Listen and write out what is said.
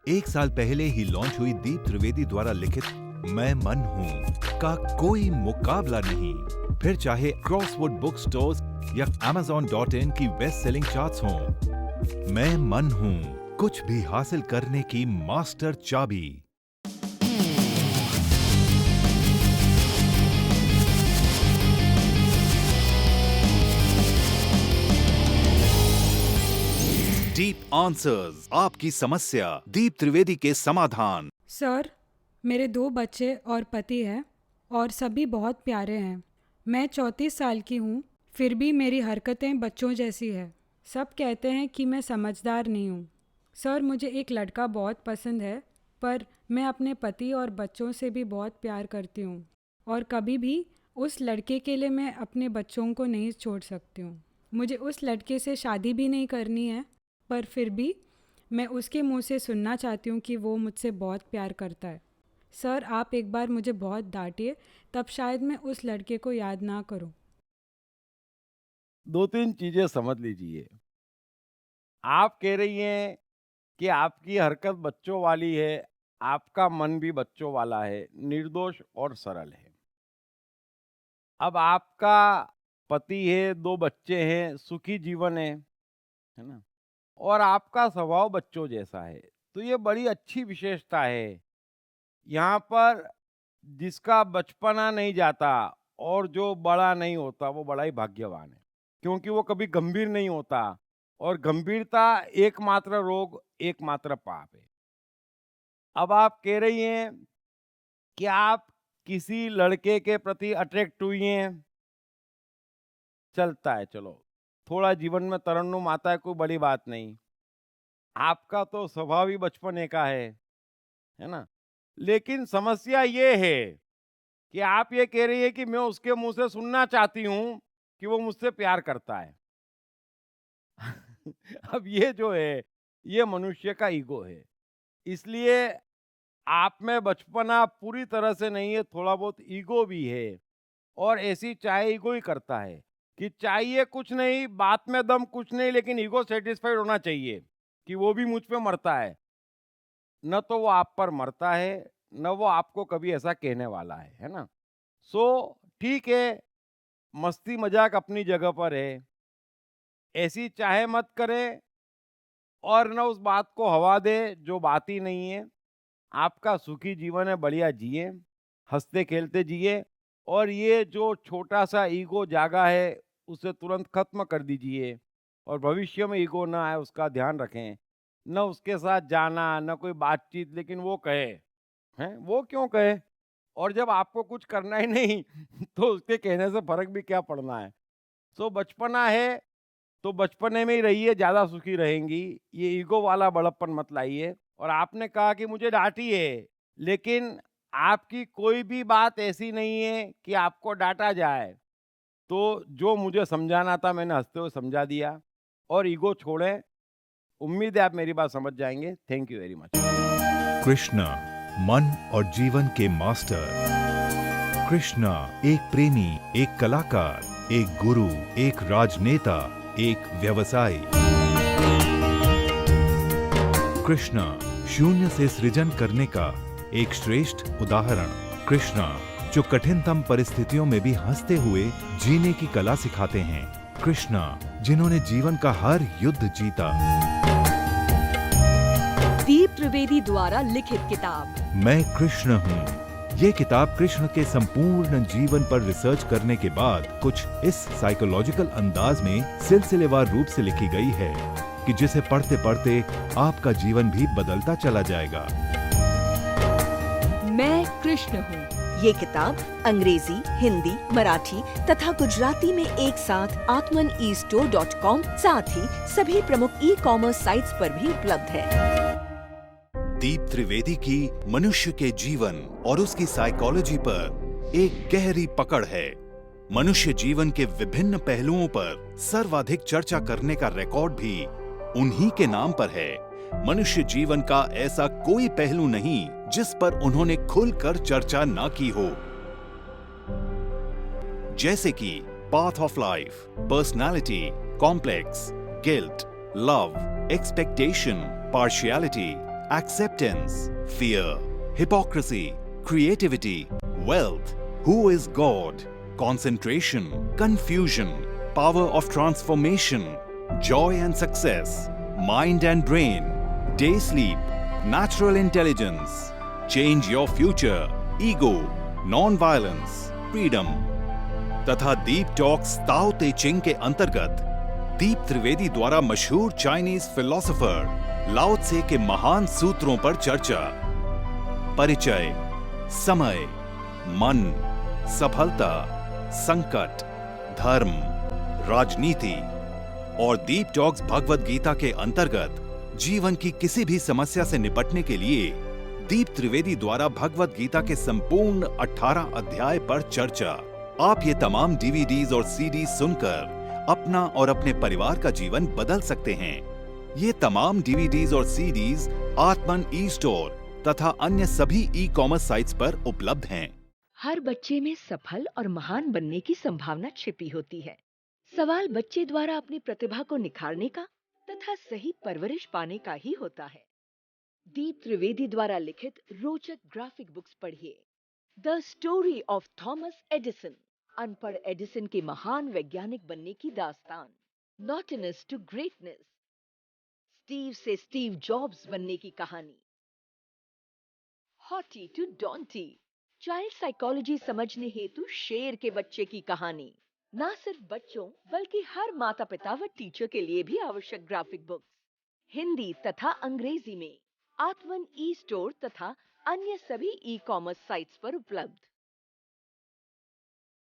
1 साल पहले ही लॉन्च हुई दीप त्रिवेदी द्वारा लिखित मैं मन हूँ का कोई मुकाबला नहीं। फिर चाहे क्रॉसवर्ड बुक स्टोर्स या Amazon.in की बेस्ट सेलिंग चार्ट्स हों, मैं मन हूँ कुछ भी हासिल करने की मास्टर चाबी। डीप आंसर्स, आपकी समस्या, दीप त्रिवेदी के समाधान। सर, मेरे 2 बच्चे और पति है और सभी बहुत प्यारे हैं। मैं 34 साल की हूँ, फिर भी मेरी हरकतें बच्चों जैसी है। सब कहते हैं कि मैं समझदार नहीं हूँ। सर, मुझे एक लड़का बहुत पसंद है, पर मैं अपने पति और बच्चों से भी बहुत प्यार करती हूँ और कभी भी उस लड़के के लिए मैं अपने बच्चों को नहीं छोड़ सकती हूँ। मुझे उस लड़के से शादी भी नहीं करनी है, पर फिर भी मैं उसके मुंह से सुनना चाहती हूँ कि वो मुझसे बहुत प्यार करता है। सर, आप एक बार मुझे बहुत डांटिए, तब शायद मैं उस लड़के को याद ना करूँ। 2-3 चीजें समझ लीजिए। आप कह रही हैं कि आपकी हरकत बच्चों वाली है, आपका मन भी बच्चों वाला है, निर्दोष और सरल है। अब आपका पति है, 2 बच्चे हैं, सुखी जीवन है ना? और आपका स्वभाव बच्चों जैसा है, तो ये बड़ी अच्छी विशेषता है। यहाँ पर जिसका बचपना नहीं जाता और जो बड़ा नहीं होता, वो बड़ा ही भाग्यवान है, क्योंकि वो कभी गंभीर नहीं होता और गंभीरता एकमात्र रोग, एकमात्र पाप है। अब आप कह रही हैं कि आप किसी लड़के के प्रति अट्रैक्ट हुई हैं, चलता है, चलो थोड़ा जीवन में तरन्नुम आता है, कोई बड़ी बात नहीं। आपका तो स्वभाव ही बचपने का है ना? लेकिन समस्या ये है कि आप ये कह रही है कि मैं उसके मुंह से सुनना चाहती हूँ कि वो मुझसे प्यार करता है। अब ये जो है, ये मनुष्य का ईगो है। इसलिए आप में बचपना पूरी तरह से नहीं है, थोड़ा बहुत ईगो भी है। और ऐसी चाहे ईगो ही करता है कि चाहिए कुछ नहीं, बात में दम कुछ नहीं, लेकिन ईगो सेटिस्फाइड होना चाहिए कि वो भी मुझ पे मरता है। न तो वो आप पर मरता है, न वो आपको कभी ऐसा कहने वाला है ना? सो ठीक है, मस्ती मजाक अपनी जगह पर है, ऐसी चाहे मत करे और न उस बात को हवा दे जो बात ही नहीं है। आपका सुखी जीवन है, बढ़िया जिए, हंसते खेलते जिए और ये जो छोटा सा ईगो जागा है, उसे तुरंत खत्म कर दीजिए और भविष्य में ईगो ना आए उसका ध्यान रखें। न उसके साथ जाना, न कोई बातचीत, लेकिन वो कहे, हैं? वो क्यों कहे? और जब आपको कुछ करना ही नहीं तो उसके कहने से फर्क भी क्या पड़ना है? सो बचपना है तो बचपने में ही रहिए, ज़्यादा सुखी रहेंगी। ये ईगो वाला बड़प्पन मत लाइए। और आपने कहा कि मुझे डांटिए, लेकिन आपकी कोई भी बात ऐसी नहीं है कि आपको डांटा जाए। तो जो मुझे समझाना था मैंने हंसते हुए समझा दिया और ईगो छोड़ें। उम्मीद है आप मेरी बात समझ जाएंगे। Thank you very much. Krishna, मन और जीवन के मास्टर। कृष्णा एक प्रेमी, एक कलाकार, एक गुरु, एक राजनेता, एक व्यवसायी। कृष्णा शून्य से सृजन करने का एक श्रेष्ठ उदाहरण। कृष्णा जो कठिनतम परिस्थितियों में भी हंसते हुए जीने की कला सिखाते हैं। कृष्णा जिन्होंने जीवन का हर युद्ध जीता। दीप त्रिवेदी द्वारा लिखित किताब मैं कृष्ण हूँ। ये किताब कृष्ण के संपूर्ण जीवन पर रिसर्च करने के बाद कुछ इस साइकोलॉजिकल अंदाज में सिलसिलेवार रूप से लिखी गई है कि जिसे पढ़ते पढ़ते आपका जीवन भी बदलता चला जाएगा। मैं कृष्ण हूँ। ये किताब अंग्रेजी, हिंदी, मराठी तथा गुजराती में एक साथ atmanestore.com साथ ही सभी प्रमुख ई-कॉमर्स साइट्स पर भी उपलब्ध है। दीप त्रिवेदी की मनुष्य के जीवन और उसकी साइकोलॉजी पर एक गहरी पकड़ है। मनुष्य जीवन के विभिन्न पहलुओं पर सर्वाधिक चर्चा करने का रिकॉर्ड भी उन्हीं के नाम पर है। मनुष्य जीवन का ऐसा कोई पहलू नहीं जिस पर उन्होंने खुलकर चर्चा ना की हो, जैसे कि path of life, personality, complex, guilt, love, expectation, partiality, acceptance, fear, hypocrisy, creativity, wealth, who is God, concentration, confusion, power of transformation, joy and success, mind and brain, day sleep, natural intelligence, change your future, ego, non-violence, freedom. तथा दीप talks ताओ ते चिंग के अंतर्गत दीप त्रिवेदी द्वारा मशहूर Chinese philosopher लाओ त्से के महान सूत्रों पर चर्चा, परिचय, समय, मन, सफलता, संकट, धर्म, राजनीति और दीप टॉक्स भगवत गीता के अंतर्गत जीवन की किसी भी समस्या से निपटने के लिए दीप त्रिवेदी द्वारा भगवत गीता के संपूर्ण 18 अध्याय पर चर्चा। आप ये तमाम डीवीडीज और सीडी सुनकर अपना और अपने परिवार का जीवन बदल सकते हैं। ये तमाम डीवीडीज और सीडीज आत्मन ई स्टोर तथा अन्य सभी ई कॉमर्स साइट्स पर उपलब्ध हैं। हर बच्चे में सफल और महान बनने की संभावना छिपी होती है। सवाल बच्चे द्वारा अपनी प्रतिभा को निखारने का तथा सही परवरिश पाने का ही होता है। दीप त्रिवेदी द्वारा लिखित रोचक ग्राफिक बुक्स पढ़िए। The story of Thomas Edison, अनपढ़ एडिसन के महान वैज्ञानिक बनने की दास्तान। नॉटनेस टू ग्रेटनेस, स्टीव से स्टीव जॉब्स बनने की कहानी। हॉटी टू डॉन्टी, चाइल्ड साइकोलॉजी समझने हेतु शेर के बच्चे की कहानी। ना सिर्फ बच्चों बल्कि हर माता पिता व टीचर के लिए भी आवश्यक ग्राफिक बुक्स हिंदी तथा अंग्रेजी में आत्मन ई स्टोर तथा अन्य सभी ई कॉमर्स साइट्स पर उपलब्ध।